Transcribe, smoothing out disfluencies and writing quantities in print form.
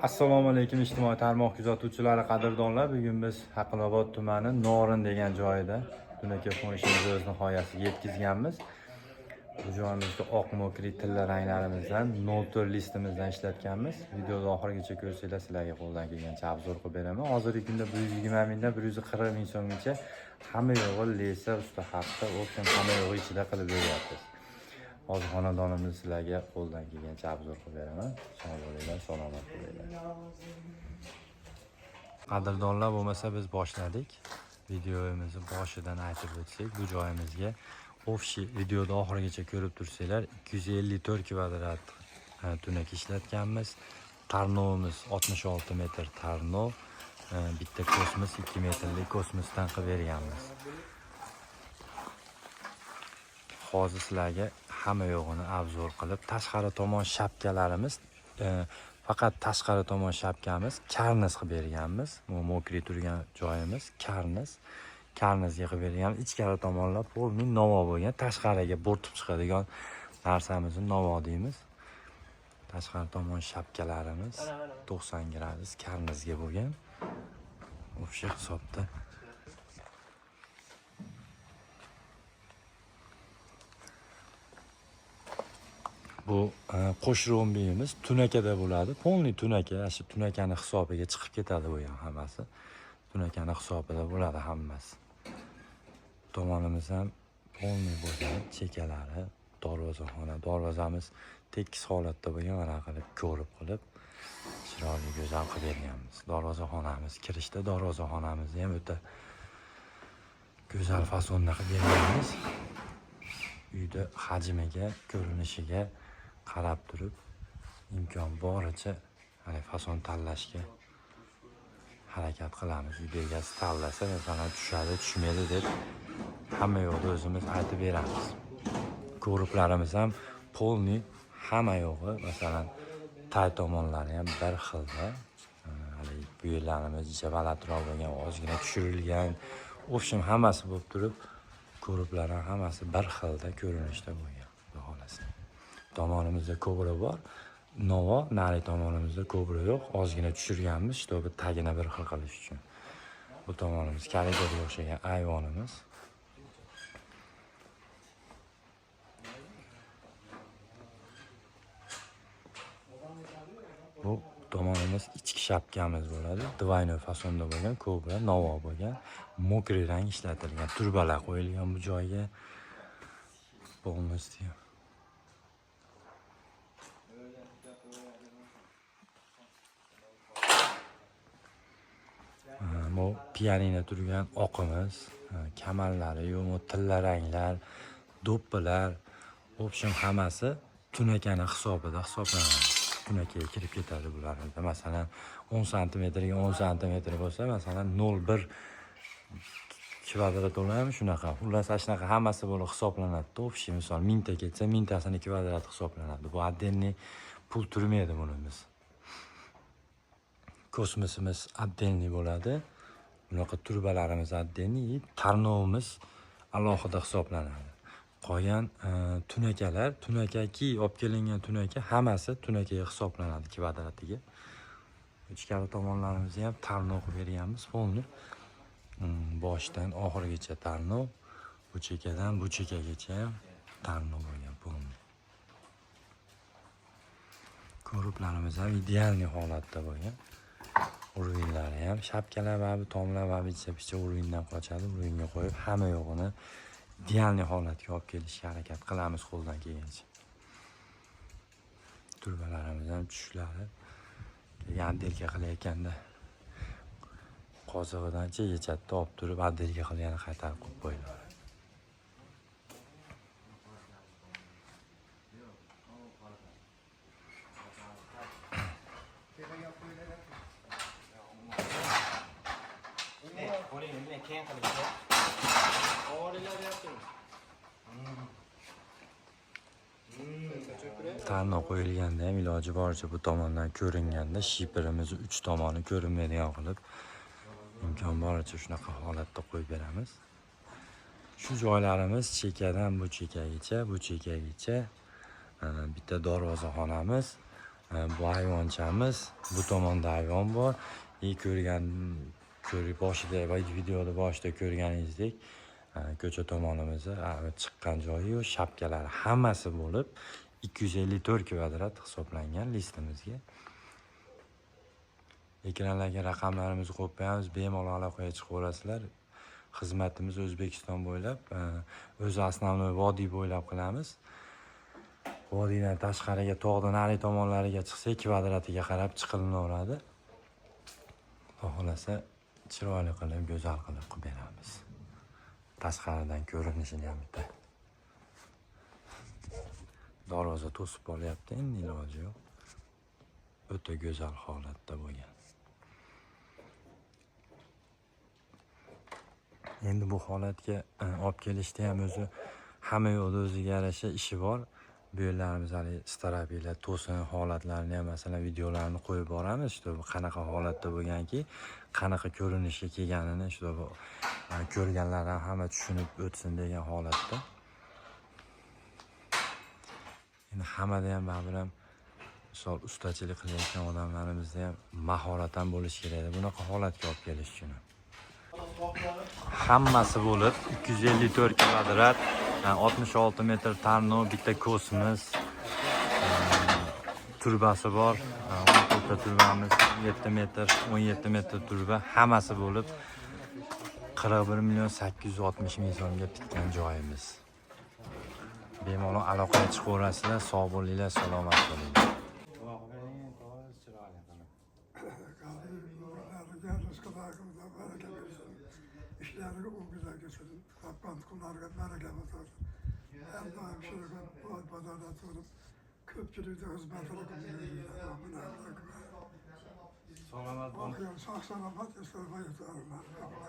Assalomu alaykum ijtimoiy tarmoq kuzatuvchilari, qadrdonlar. Bugun biz Haqilobod tumani Norin degan joyida tunaki qo'nishimizni o'z nihoyasiga yetkazganmiz. Bu joyimizda oq mokri tilla ranglarimizdan 04 listimizdan ishlatganmiz. Videoda oxirigacha ko'rsanglar sizlarga qo'ldan kelgancha obzor qilib beraman. Hozirgi kunda 120 mingdan 140 ming so'mgacha hamma yo'g'i lesa, usta hafta, option hamma yo'g'i ichida qilib beryapmiz. Hozir xonadonimizni sizlarga qo'ldan kelgancha obzor qilib beraman. Sog' bo'linglar, salomat bo'linglar. Qadrdonlar, bo'lmasa biz boshladik. Videomizni boshidan aytib o'tsak, bu joyimizga ofshi videoda oxirigacha ko'rib tursanglar 254 kvadrat tunak ishlatganmiz. Tarnovimiz 66 metr tarnov, bitta kosmos 2 metrlik kosmosdan qilib berganmiz. Hozir sizlarga hamma yo'g'ini obzor qilib, tashqari tomon shapkalarimiz, faqat tashqari tomon shapkamiz karniz qilib berganmiz. Bu mokri turgan joyimiz karnizga qilib berganmiz. Ichkari tomonlar polni novo bo'lgan, tashqariga bo'rtib chiqadigan narsamizni novo deymiz. Tashqari tomon shapkalarimiz 90 gradus karnizga bo'lgan. O'sha hisobda bu qo'sh rombiyimiz tunakada bo'ladi. Polni tunaka, shu tunakani hisobiga chiqib ketadi bu ham hammasi. Tunakani hisobida bo'ladi hammasi. Tomonimiz ham polni bo'lgan, chekalari, darvozamiz tekis holatda bo'lgan, mana qilib ko'rib qilib chiroyli go'zal qilib berganmiz. Darvozaxonamiz kirishda darvozaxonamizni ham o'ta go'zal fasonda qilib berganmiz. Uyda hajmiga, ko'rinishiga qarab turib imkon boricha fason tanlashga harakat qilamiz. Uyda egasi tanlasa, masalan, tushadi, tushmaydi deb hamma yo'qda o'zimiz aytib beramiz. Ko'riblarimiz ham polni hamma yo'g'i, masalan, tay tomonlari ham bir xilda. Bu yerlarimiz jabal atrof bo'lgan, ozgina tushirilgan, o'shim hammasi bo'lib turib, ko'riblar ham hammasi bir xilda ko'rinishda bo'lgan. Xudo xolasa. Tomonimizda ko'bra bor, novo, nari tomonimizda ko'bra yo'q, ozgina tushirganmiz, чтобы tagini bir xil qilish uchun. Bu tomonimiz koridorga o'xshagan ayvonimiz. Bu tomonimiz ichki shapkamiz bo'ladi. Двойной fasonda bo'lgan, ko'bra, novo bo'lgan, mokri rang ishlatilgan, turbalar qo'yilgan bu joyga. Polностью. Bu pianino turgan oqimiz, kamallari, yo'q, tilla ranglar, do'ppilar, option hammasi tunakani hisobida hisoblanadi. Tunakaga kirib ketadi bularning. Masalan, 10 sm ga 10 sm bo'lsa, masalan, 0,1 kvadrat bo'ladimi shunaqa. Xullas, shunaqa hammasi bo'lib hisoblanadi. Общий misol 1000 ta ketsa, 1000 tasini kvadrat hisoblanadi. Bu отдельный pul turmaydi bunimiz. Kosmosimiz отдельный bo'ladi. Bunaqa turbalarimiz отдельный, tarnovimiz alohida hisoblanadi. Qolgan tunakalar, tunakaki olib kelingan tunaka hammasi tunakaga hisoblanadi kvadratiga. Ichkari tomonlarimizni ham tarnov qilib berganmiz, polni. Boshdan oxirigacha tarnov, bu chekadan bu chekagacha ham tarnov bo'lgan polni. Ko'riblarimiz ham idealniy holatda bo'lgan. Urvinlari ham, shapkalar va tomlar va bicha urvindan qochadi. Urvinga qo'yib hamma yo'g'ini idealniy holatga olib kelishga harakat qilamiz qo'ldan kelgancha. Turbalarimiz ham tushishlari addelga qilayotganda qozig'idan chegachatda olib turib addelga qilgani qaytarib qo'yib qo'yiladi. Tarnov qo'yilganda ham iloji boricha bu tomondan ko'ringanda shipirimizni 3 tomoni ko'rinmaydigan qilib imkon boricha shunaqa holatda qo'yib beramiz. Shu joylarimiz chekadan bu chekagacha, bitta darvozaxonamiz, Bu hayvonchamiz, bu tomonda hayvon bor. Boshida va videoda boshida ko'rganingizdek ko'cha tomonimizda chiqqan joyi va shapkalari hammasi bo'lib 254 kvadrat hisoblangan listimizga. Ekranlarga raqamlarimizni qo'yib qo'yamiz, bemalol aloqaga chiqaverasizlar. Xizmatimiz O'zbekiston bo'ylab, o'zi asosiy vodiy bo'ylab qilamiz. Vodiydan tashqariga, tog'dan nariga tomonlariga chiqsa, kvadratiga qarab chiqilinaveradi. Xohlasa chiroyli qilib, go'zal qilib beramiz. Tashqaridan ko'rinishini ham bitta. Darvoza to'sib olyapti, endi iloji yo'q. O'ta go'zal holatda bo'lgan. Endi bu holatga olib kelishda ham o'zi hamma yo'lda o'ziga yarasha ishi bor. Bu yerlarimiz hali starobillar, to'sin holatlarini ham masalan videolarini qo'yib boramiz. Işte bu qanaqa holatda bo'lganki, qanaqa ko'rinishga kelganini işte bu ko'rganlar ham hamma tushunib o'tsin degan holatda. Endi hammada ham baribir ham misol ustachilik qilayotgan odamlarimizda ham mahorat ham bo'lishi kerak. Bunaqa holatga olib kelish uchun. Hammasi bo'lib 254 kvadrat, 66 metr tarnov, bitta kosmos, turbasi bor. 10 ta turbamiz, 7 metr, 17 metr turba, hammasi bo'lib 41.860.000 so'mga bitgan joyimiz. Bemalol aloqaga chiqaverasizlar, sog' bo'linglar, salomat bo'linglar. İşlerini o güzel geçirdin. Rabbim kullarına bereket versin. Her daim şirket bu pazarda tutup köpçülükte hizmetine kullanıyorlar. Selamat olun. Sağ selamat istifa ediyorlar.